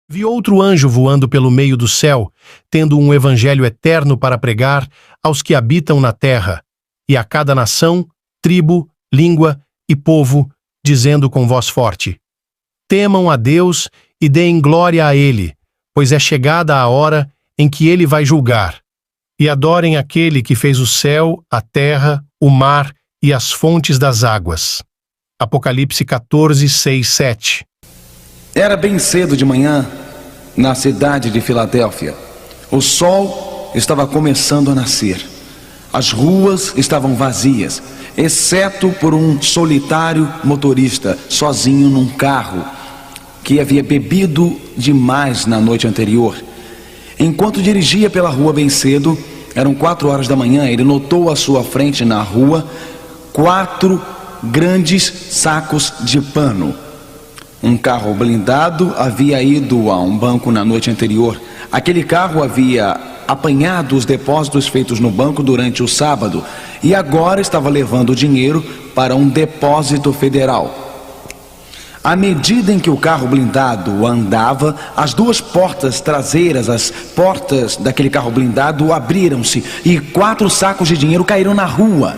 Vi outro anjo voando pelo meio do céu, tendo um evangelho eterno para pregar aos que habitam na terra, e a cada nação, tribo, língua e povo, dizendo com voz forte: Temam a Deus e deem glória a Ele, pois é chegada a hora em que Ele vai julgar. E adorem aquele que fez o céu, a terra, o mar e as fontes das águas. Apocalipse 14, 6, 7. Era bem cedo de manhã, na cidade de Filadélfia. O sol estava começando a nascer. As ruas estavam vazias, exceto por um solitário motorista, sozinho num carro, que havia bebido demais na noite anterior. Enquanto dirigia pela rua bem cedo, eram 4 horas da manhã, ele notou à sua frente na rua 4 grandes sacos de pano. Um carro blindado havia ido a um banco na noite anterior. Aquele carro havia apanhado os depósitos feitos no banco durante o sábado e agora estava levando o dinheiro para um depósito federal. À medida em que o carro blindado andava, as 2 portas traseiras, as portas daquele carro blindado, abriram-se e 4 sacos de dinheiro caíram na rua.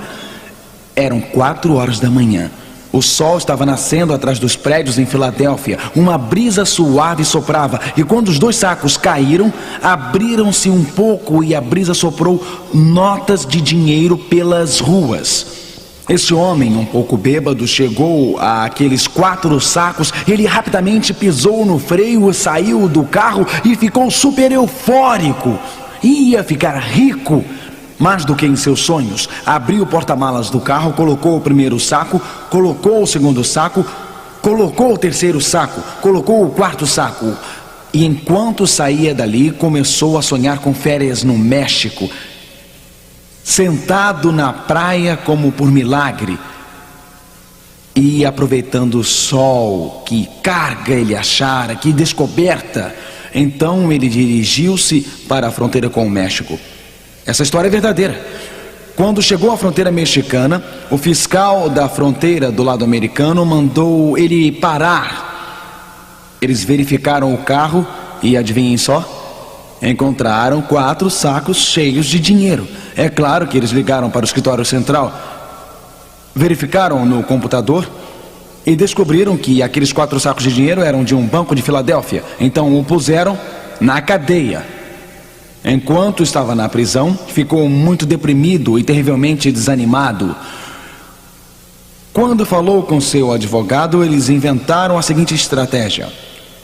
Eram 4 horas da manhã. O sol estava nascendo atrás dos prédios em Filadélfia. Uma brisa suave soprava e quando os 2 sacos caíram, abriram-se um pouco e a brisa soprou notas de dinheiro pelas ruas. Esse homem, um pouco bêbado, chegou àqueles 4 sacos. Ele rapidamente pisou no freio, saiu do carro e ficou super eufórico. Ia ficar rico, mais do que em seus sonhos. Abriu o porta-malas do carro, colocou o primeiro saco, colocou o segundo saco, colocou o terceiro saco, colocou o 4º saco. E enquanto saía dali, começou a sonhar com férias no México, sentado na praia como por milagre e aproveitando o sol. Que carga ele achara, que descoberta! Então ele dirigiu-se para a fronteira com o México. Essa história é verdadeira. Quando chegou à fronteira mexicana, o fiscal da fronteira do lado americano mandou ele parar. Eles verificaram o carro e, adivinhem só, encontraram 4 sacos cheios de dinheiro. É claro que eles ligaram para o escritório central, verificaram no computador e descobriram que aqueles 4 sacos de dinheiro eram de um banco de Filadélfia. Então o puseram na cadeia. Enquanto estava na prisão, ficou muito deprimido e terrivelmente desanimado. Quando falou com seu advogado, eles inventaram a seguinte estratégia: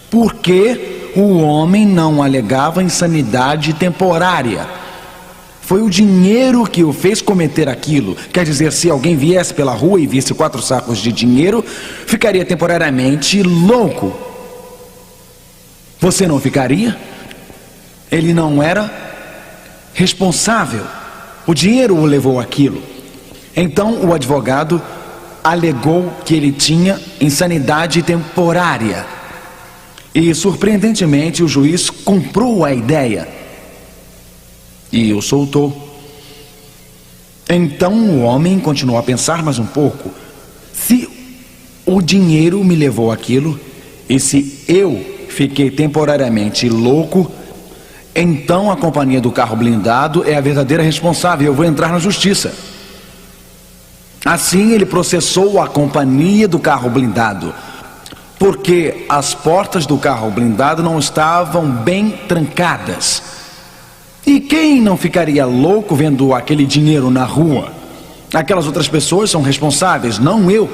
por que o homem não alegava insanidade temporária? Foi o dinheiro que o fez cometer aquilo. Quer dizer, se alguém viesse pela rua e visse 4 sacos de dinheiro, ficaria temporariamente louco. Você não ficaria? Ele não era responsável. O dinheiro o levou àquilo. Então o advogado alegou que ele tinha insanidade temporária. E surpreendentemente o juiz comprou a ideia e o soltou. Então o homem continuou a pensar mais um pouco. Se o dinheiro me levou àquilo, e se eu fiquei temporariamente louco, então a companhia do carro blindado é a verdadeira responsável. Eu vou entrar na justiça. Assim ele processou a companhia do carro blindado, porque as portas do carro blindado não estavam bem trancadas. E quem não ficaria louco vendo aquele dinheiro na rua? Aquelas outras pessoas são responsáveis, não eu.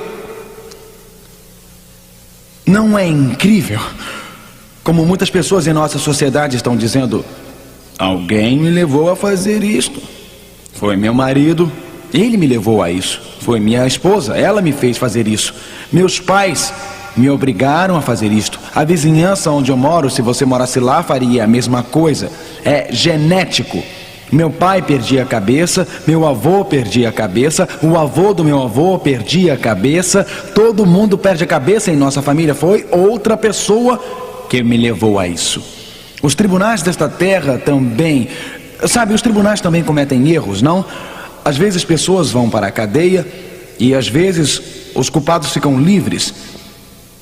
Não é incrível como muitas pessoas em nossa sociedade estão dizendo: alguém me levou a fazer isto. Foi meu marido, ele me levou a isso. Foi minha esposa, ela me fez fazer isso. Meus pais me obrigaram a fazer isto. A vizinhança onde eu moro, se você morasse lá, faria a mesma coisa. É genético. Meu pai perdia a cabeça, meu avô perdia a cabeça, o avô do meu avô perdia a cabeça. Todo mundo perde a cabeça em nossa família. Foi outra pessoa que me levou a isso. Os tribunais desta terra também, sabe, os tribunais também cometem erros, não? Às vezes pessoas vão para a cadeia e às vezes os culpados ficam livres.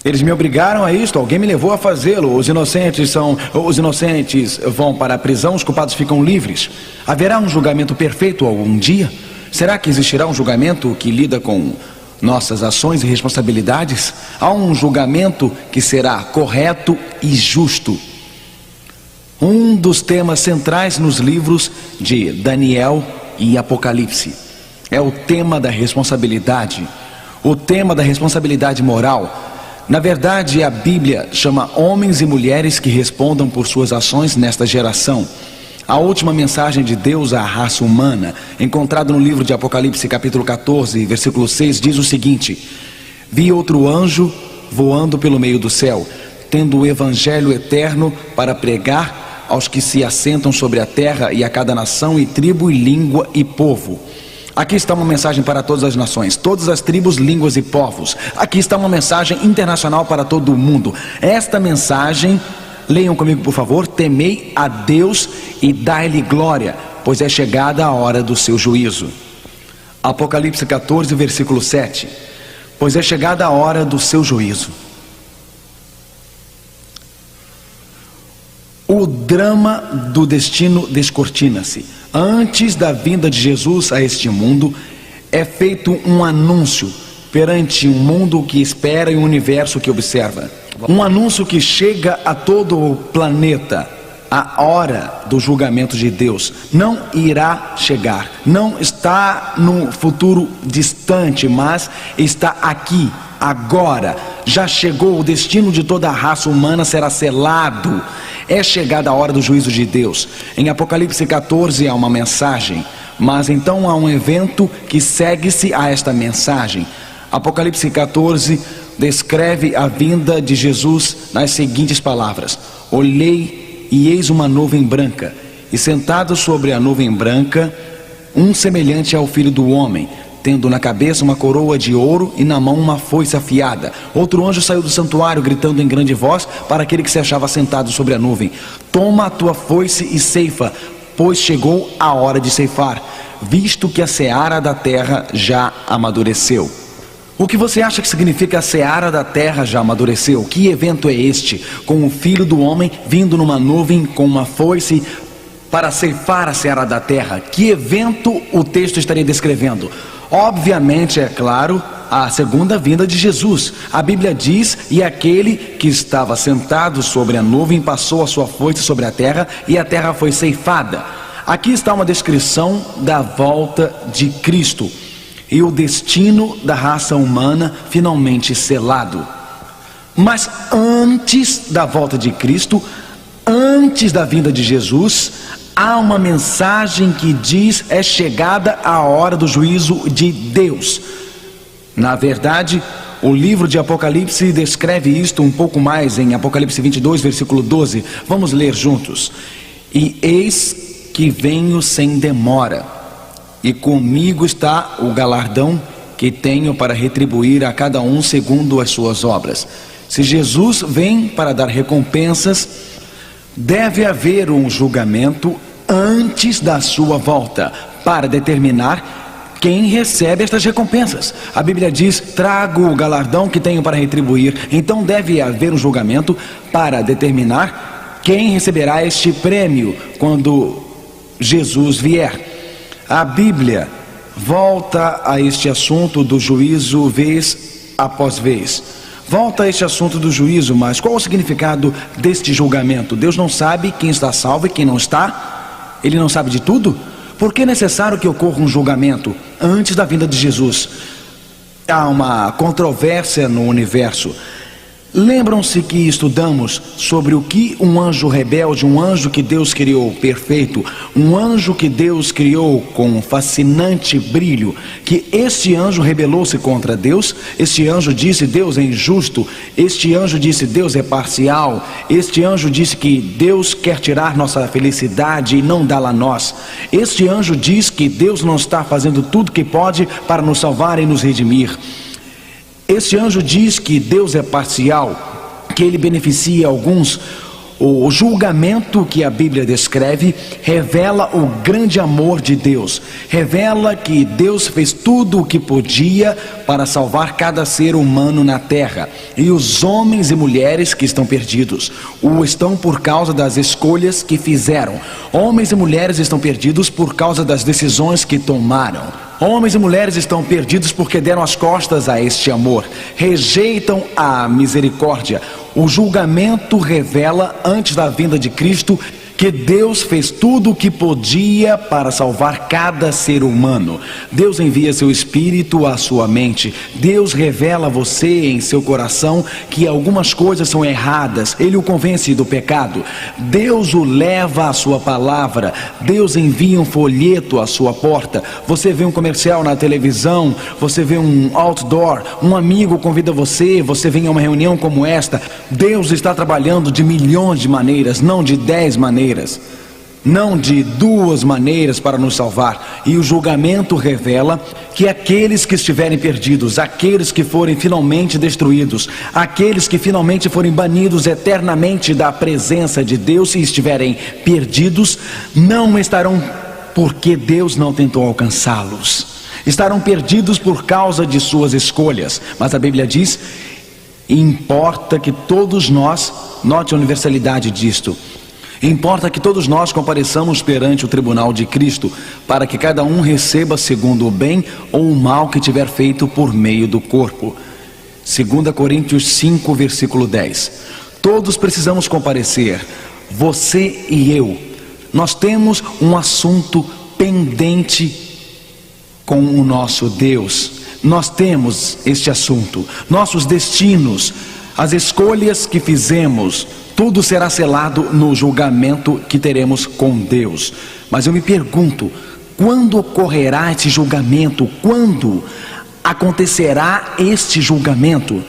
Eles me obrigaram a isto, alguém me levou a fazê-lo. Os inocentes vão para a prisão, os culpados ficam livres. Haverá um julgamento perfeito algum dia? Será que existirá um julgamento que lida com nossas ações e responsabilidades? Há um julgamento que será correto e justo. Um dos temas centrais nos livros de Daniel e Apocalipse é o tema da responsabilidade, o tema da responsabilidade moral. Na verdade, a Bíblia chama homens e mulheres que respondam por suas ações nesta geração. A última mensagem de Deus à raça humana, encontrada no livro de Apocalipse capítulo 14, versículo 6, diz o seguinte: vi outro anjo voando pelo meio do céu, tendo o evangelho eterno para pregar aos que se assentam sobre a terra e a cada nação e tribo e língua e povo. Aqui está uma mensagem para todas as nações, todas as tribos, línguas e povos. Aqui está uma mensagem internacional para todo o mundo. Esta mensagem, leiam comigo por favor: temei a Deus e dai-lhe glória, pois é chegada a hora do seu juízo. Apocalipse 14, versículo 7. Pois é chegada a hora do seu juízo. O drama do destino descortina-se. Antes da vinda de Jesus a este mundo, é feito um anúncio perante um mundo que espera e um universo que observa. Um anúncio que chega a todo o planeta. A hora do julgamento de Deus não irá chegar, não está no futuro distante, mas está aqui, agora. Já chegou, o destino de toda a raça humana será selado. É chegada a hora do juízo de Deus. Em Apocalipse 14 há uma mensagem, mas então há um evento que segue-se a esta mensagem. Apocalipse 14 descreve a vinda de Jesus nas seguintes palavras: olhei e eis uma nuvem branca, e sentado sobre a nuvem branca, um semelhante ao Filho do Homem, tendo na cabeça uma coroa de ouro e na mão uma foice afiada. Outro anjo saiu do santuário, gritando em grande voz para aquele que se achava sentado sobre a nuvem: toma a tua foice e ceifa, pois chegou a hora de ceifar, visto que a seara da terra já amadureceu. O que você acha que significa a seara da terra já amadureceu? Que evento é este, com o Filho do Homem vindo numa nuvem com uma foice para ceifar a seara da terra? Que evento o texto estaria descrevendo? Obviamente, é claro, a segunda vinda de Jesus. A Bíblia diz: e aquele que estava sentado sobre a nuvem passou a sua foice sobre a terra, e a terra foi ceifada. Aqui está uma descrição da volta de Cristo e o destino da raça humana finalmente selado. Mas antes da volta de Cristo, antes da vinda de Jesus, há uma mensagem que diz: é chegada a hora do juízo de Deus. Na verdade, o livro de Apocalipse descreve isto um pouco mais em Apocalipse 22, versículo 12. Vamos ler juntos. E eis que venho sem demora, e comigo está o galardão que tenho para retribuir a cada um segundo as suas obras. Se Jesus vem para dar recompensas, deve haver um julgamento antes da sua volta, para determinar quem recebe estas recompensas. A Bíblia diz: trago o galardão que tenho para retribuir. Então deve haver um julgamento para determinar quem receberá este prêmio quando Jesus vier. A Bíblia volta a este assunto do juízo vez após vez. Volta a este assunto do juízo, mas qual o significado deste julgamento? Deus não sabe quem está salvo e quem não está? Ele não sabe de tudo? Por que é necessário que ocorra um julgamento antes da vinda de Jesus? Há uma controvérsia no universo. Lembram-se que estudamos sobre o que um anjo rebelde, um anjo que Deus criou perfeito, um anjo que Deus criou com um fascinante brilho, que este anjo rebelou-se contra Deus. Este anjo disse: Deus é injusto. Este anjo disse: Deus é parcial. Este anjo disse que Deus quer tirar nossa felicidade e não dá-la a nós. Este anjo diz que Deus não está fazendo tudo que pode para nos salvar e nos redimir. Este anjo diz que Deus é parcial, que ele beneficia alguns. O julgamento que a Bíblia descreve revela o grande amor de Deus, revela que Deus fez tudo o que podia para salvar cada ser humano na terra, e os homens e mulheres que estão perdidos o estão por causa das escolhas que fizeram. Homens e mulheres estão perdidos por causa das decisões que tomaram. Homens e mulheres estão perdidos porque deram as costas a este amor, rejeitam a misericórdia. O julgamento revela, antes da vinda de Cristo, que Deus fez tudo o que podia para salvar cada ser humano. Deus envia seu Espírito à sua mente. Deus revela a você em seu coração que algumas coisas são erradas. Ele o convence do pecado. Deus o leva à sua palavra. Deus envia um folheto à sua porta. Você vê um comercial na televisão, você vê um outdoor, um amigo convida você, você vem a uma reunião como esta. Deus está trabalhando de milhões de maneiras, não de 10 maneiras. Não de 2 maneiras para nos salvar. E o julgamento revela que aqueles que estiverem perdidos, aqueles que forem finalmente destruídos, aqueles que finalmente forem banidos eternamente da presença de Deus e estiverem perdidos, não estarão porque Deus não tentou alcançá-los. Estarão perdidos por causa de suas escolhas. Mas a Bíblia diz: importa que todos nós, note a universalidade disto, importa que todos nós compareçamos perante o tribunal de Cristo, para que cada um receba segundo o bem ou o mal que tiver feito por meio do corpo. 2 Coríntios 5, versículo 10. Todos precisamos comparecer, você e eu. Nós temos um assunto pendente com o nosso Deus. Nós temos este assunto, nossos destinos, as escolhas que fizemos, tudo será selado no julgamento que teremos com Deus. Mas eu me pergunto, quando ocorrerá esse julgamento? Quando acontecerá este julgamento?